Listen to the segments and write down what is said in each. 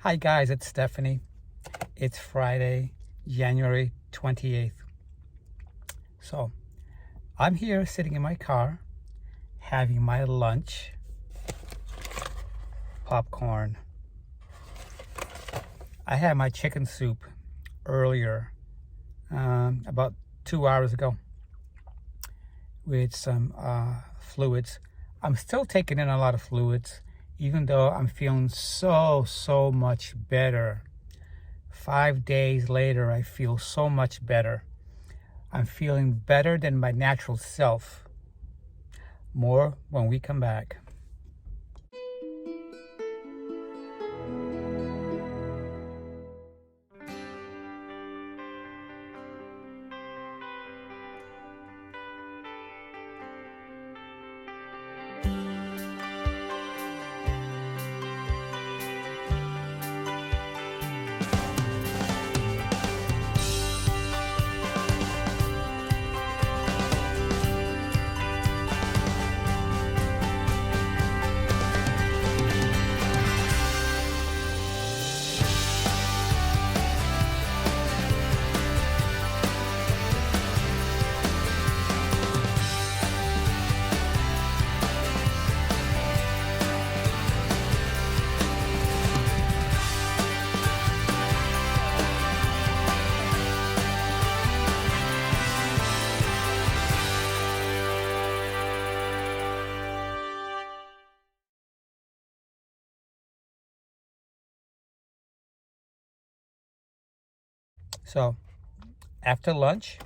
Hi guys, it's Stephanie. It's Friday, January 28th. So I'm here sitting in my car having my lunch, popcorn. I had my chicken soup earlier, about 2 hours ago, with some fluids. I'm still taking in a lot of fluids, even though I'm feeling so much better. 5 days later, I feel so much better. I'm feeling better than my natural self. More when we come back. So after lunch,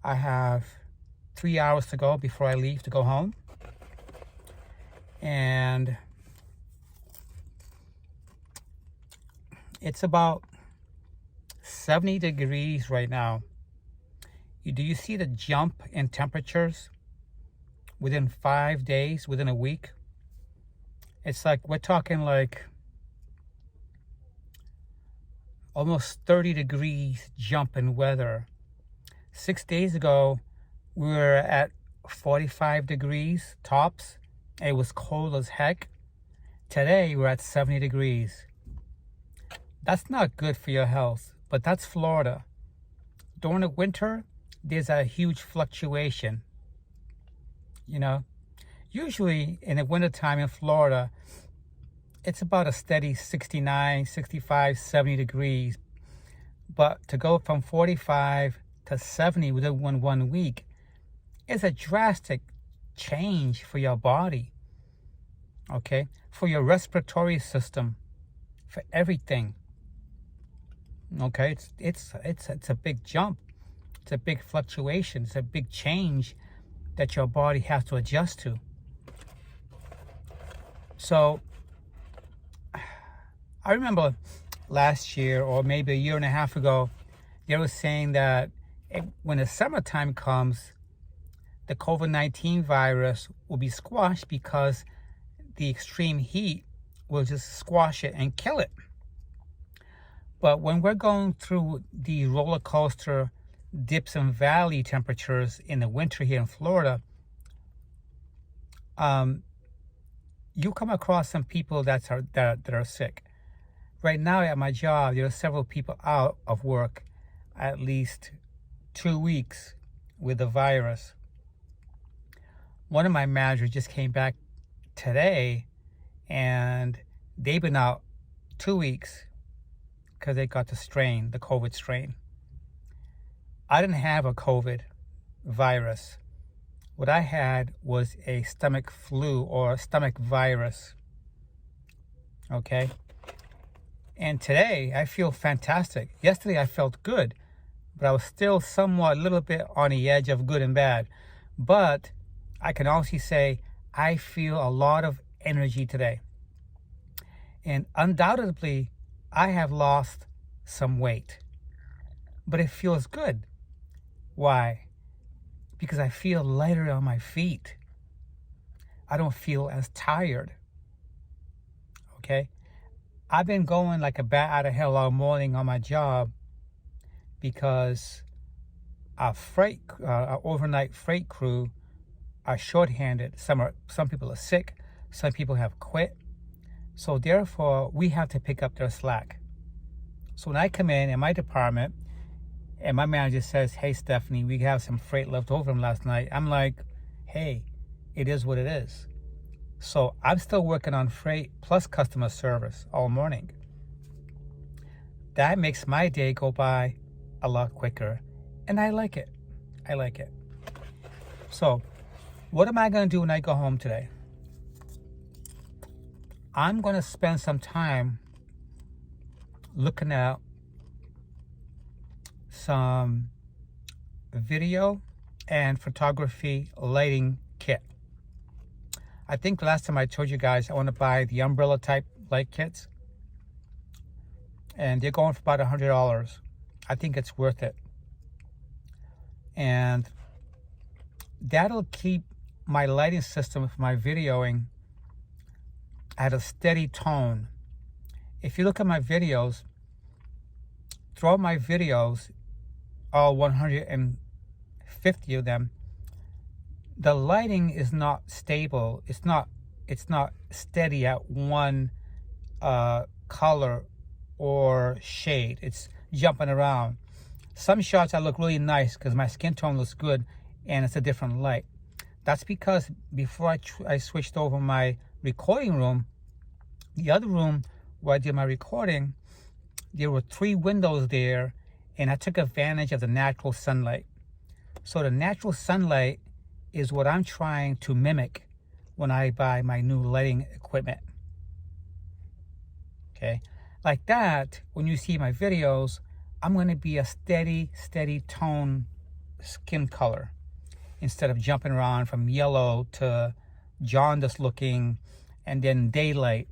I have 3 hours to go before I leave to go home. And it's about 70 degrees right now. Do you see the jump in temperatures within 5 days, within a week? It's like, we're talking like almost 30 degrees jump in weather. 6 days ago, we were at 45 degrees tops. It was cold as heck. Today, we're at 70 degrees. That's not good for your health, but that's Florida. During the winter, there's a huge fluctuation. Usually in the wintertime in Florida, it's about a steady 69, 65, 70 degrees. But to go from 45 to 70 within one week is a drastic change for your body, okay? For your respiratory system, for everything, okay? It's a big jump. It's a big fluctuation. It's a big change that your body has to adjust to. So I remember last year, or maybe a year and a half ago, they were saying that when the summertime comes, the COVID-19 virus will be squashed because the extreme heat will just squash it and kill it. But when we're going through the roller coaster dips and valley temperatures in the winter here in Florida, you come across some people that are sick. Right now at my job, there are several people out of work at least 2 weeks with the virus. One of my managers just came back today, and they've been out 2 weeks because they got the COVID strain. I didn't have a COVID virus. What I had was a stomach flu or a stomach virus, okay? And today, I feel fantastic. Yesterday, I felt good, but I was still somewhat a little bit on the edge of good and bad. But I can also say I feel a lot of energy today. And undoubtedly, I have lost some weight, but it feels good. Why? Because I feel lighter on my feet. I don't feel as tired, okay? I've been going like a bat out of hell all morning on my job because our overnight freight crew are shorthanded. Some people are sick. Some people have quit. So therefore, we have to pick up their slack. So when I come in my department and my manager says, hey, Stephanie, we have some freight left over from last night, I'm like, hey, it is what it is. So I'm still working on freight plus customer service all morning. That makes my day go by a lot quicker, and I like it. I like it. So what am I going to do when I go home today? I'm going to spend some time looking at some video and photography lighting kit. I think last time I told you guys I want to buy the umbrella type light kits, and they're going for about $100. I think it's worth it, and that'll keep my lighting system for my videoing at a steady tone. If you look at my videos, throughout my videos, all 150 of them, the lighting is not stable. It's not steady at one color or shade. It's jumping around. Some shots I look really nice because my skin tone looks good and it's a different light. That's because before I switched over my recording room, the other room where I did my recording, there were 3 windows there, and I took advantage of the natural sunlight. So the natural sunlight is what I'm trying to mimic when I buy my new lighting equipment. Okay, like that, when you see my videos, I'm going to be a steady tone skin color instead of jumping around from yellow to jaundice looking and then daylight.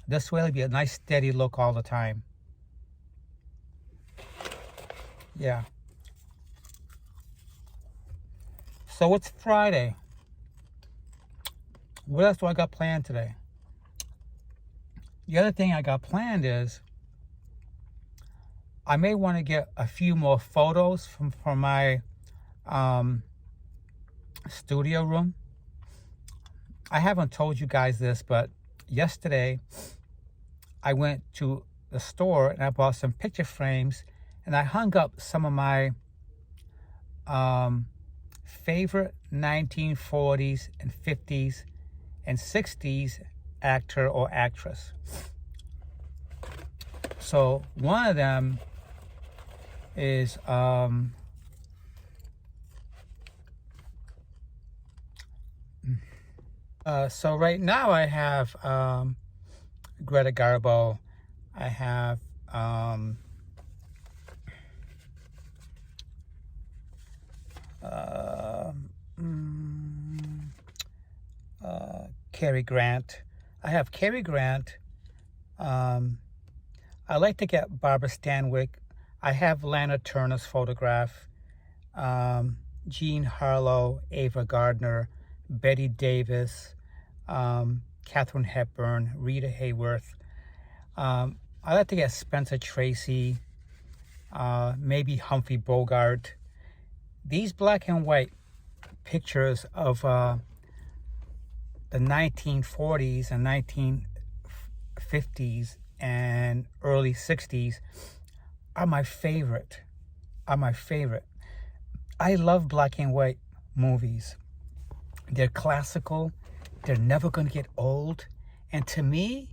This way it'll be a nice steady look all the time. Yeah. So it's Friday. What else do I got planned today? The other thing I got planned is I may want to get a few more photos from my studio room. I haven't told you guys this, but yesterday I went to the store and I bought some picture frames, and I hung up some of my favorite 1940s and 50s and 60s actor or actress. So one of them is so right now I have Greta Garbo. I have Cary Grant. I have Cary Grant. I like to get Barbara Stanwyck. I have Lana Turner's photograph. Jean Harlow, Ava Gardner, Betty Davis, Katharine Hepburn, Rita Hayworth. I like to get Spencer Tracy, maybe Humphrey Bogart. These black and white pictures of the 1940s and 1950s and early 60s are my favorite. I love black and white movies. They're classical. They're never going to get old. And to me,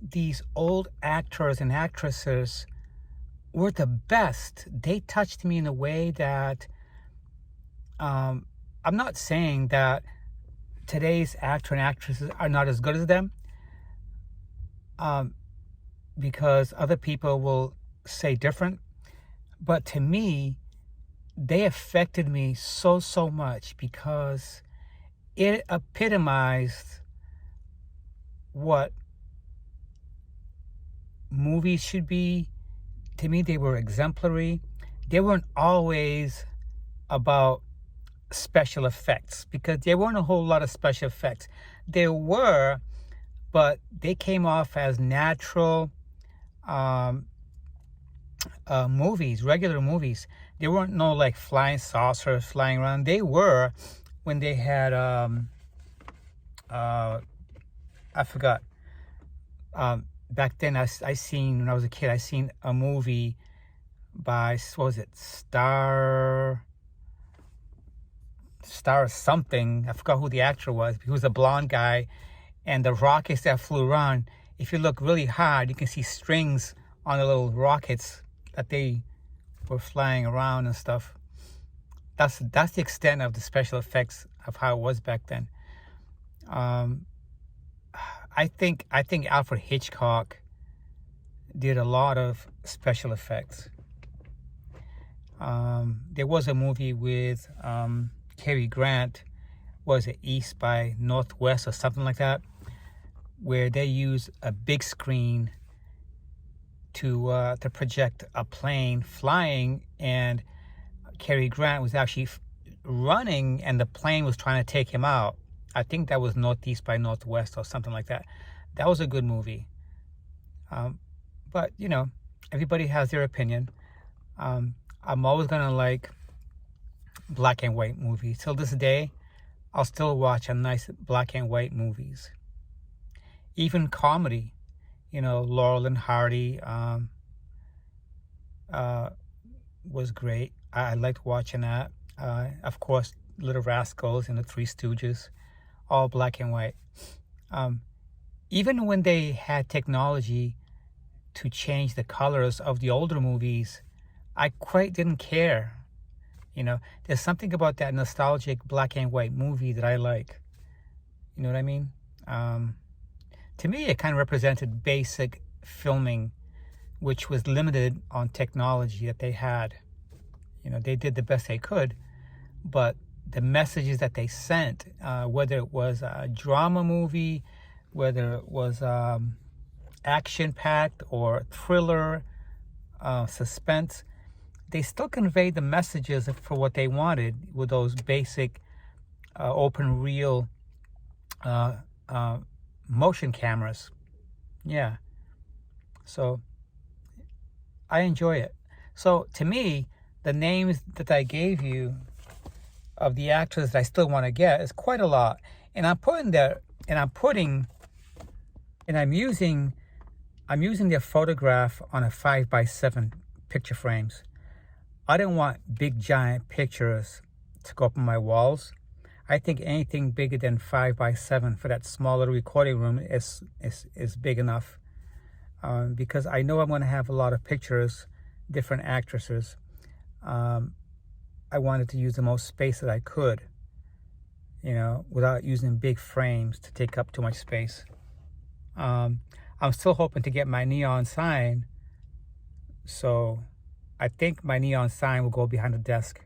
these old actors and actresses were the best. They touched me in a way that I'm not saying that today's actor and actresses are not as good as them, because other people will say different. But to me, they affected me so much because it epitomized what movies should be. To me, they were exemplary. They weren't always about special effects, because there weren't a whole lot of special effects. There were, but they came off as natural movies, regular movies. There weren't no like flying saucers flying around. They were when they had I forgot, Back then, I seen, when I was a kid, I seen a movie by, what was it, Star something. I forgot who the actor was. He was a blonde guy, and the rockets that flew around, if you look really hard, you can see strings on the little rockets that they were flying around and stuff. That's the extent of the special effects of how it was back then. I think Alfred Hitchcock did a lot of special effects. There was a movie with Cary Grant, was it East by Northwest or something like that, where they use a big screen to project a plane flying, and Cary Grant was actually running and the plane was trying to take him out. I think that was Northeast by Northwest or something like that. That was a good movie. But, you know, everybody has their opinion. I'm always going to like black and white movies. Till this day, I'll still watch a nice black and white movies. Even comedy, you know, Laurel and Hardy was great. I liked watching that. Of course, Little Rascals and the Three Stooges, all black and white. Even when they had technology to change the colors of the older movies, I quite didn't care. You know, there's something about that nostalgic black and white movie that I like. You know what I mean? To me, it kind of represented basic filming, which was limited on technology that they had. You know, they did the best they could, but the messages that they sent, whether it was a drama movie, whether it was action-packed or thriller, suspense, they still conveyed the messages for what they wanted with those basic open reel motion cameras. Yeah. So I enjoy it. So to me, the names that I gave you of the actors that I still want to get is quite a lot. And I'm using their photograph on a 5x7 picture frames. I don't want big giant pictures to go up on my walls. I think anything bigger than 5x7 for that small little recording room is big enough. Because I know I'm going to have a lot of pictures, different actresses. I wanted to use the most space that I could, you know, without using big frames to take up too much space. I'm still hoping to get my neon sign, so I think my neon sign will go behind the desk,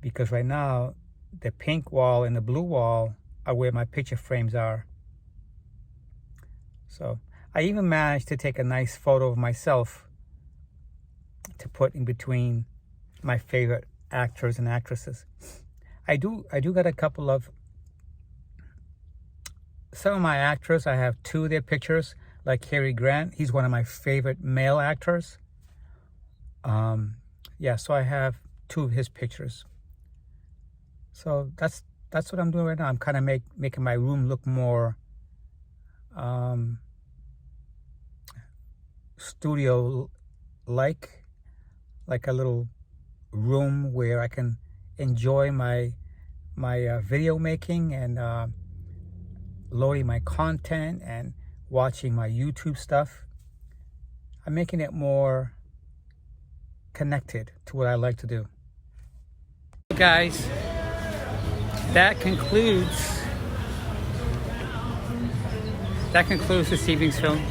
because right now the pink wall and the blue wall are where my picture frames are. So I even managed to take a nice photo of myself to put in between my favorite actors and actresses. I do got a couple of, some of my actors, I have two of their pictures, like Cary Grant. He's one of my favorite male actors. Yeah, so I have two of his pictures. So that's what I'm doing right now. I'm kind of making my room look more studio-like a little room where I can enjoy my video making and loading my content and watching my YouTube stuff. I'm making it more connected to what I like to do. Guys, that concludes this evening's film.